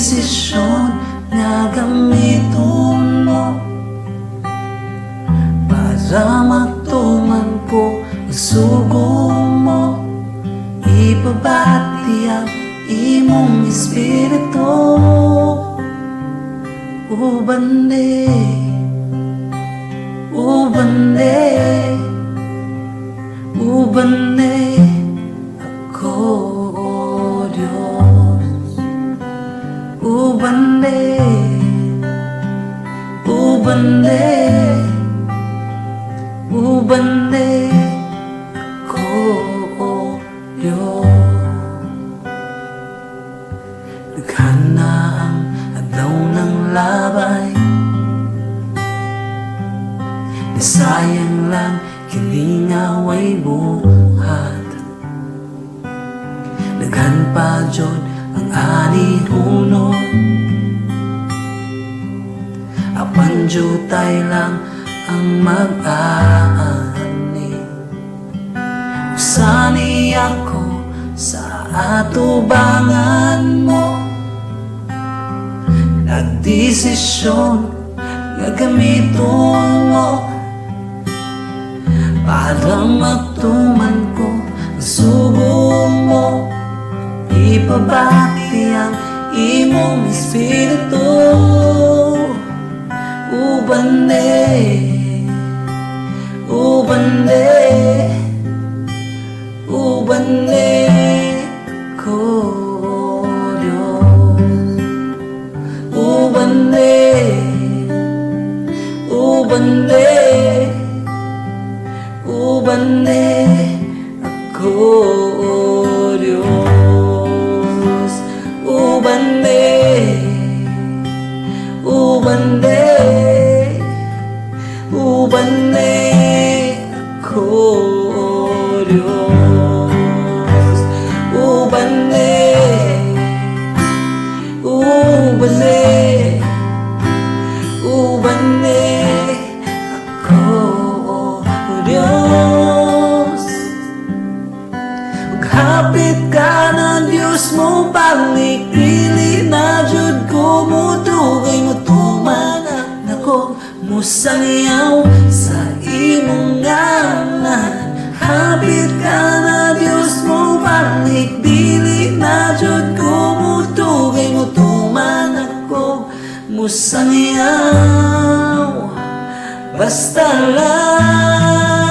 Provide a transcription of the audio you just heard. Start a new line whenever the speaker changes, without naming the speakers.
desisyon nga gamiton mo para matuman ko ang sugo mo. Ipabati ang imong espiritu. Ubande, ubande, ubande ako, O Diyos. Ubande, ubande, ubande ako, O Diyos. Naghana ang adlaw ng labay, nasayang lang kini nga way buhat. Daghan pa jud ang anihunod, apan jutay lang ang mag-aani. Usani ako sa atubangan mo, nagdesisyon nga gamiton mo para matuman ko ang sugo mo. Ipabati ang imong espiritu. Ubande, ubande, ubande ko, Diyos. Ubande, ubande, ubande ako, Diyos. Ubande, ubande, ubande ako, Diyos. Ubande, ubande, ubande ako, Diyos. Maghapit ka na Diyos mo, balik pili na jud ko mo, dugay mo tumanan ako, musayaw sa imong ngalan. Hapit ka na Diyos mo, balik pili na jud ko mo, dugay mo tumanan ako, musayaw basta lang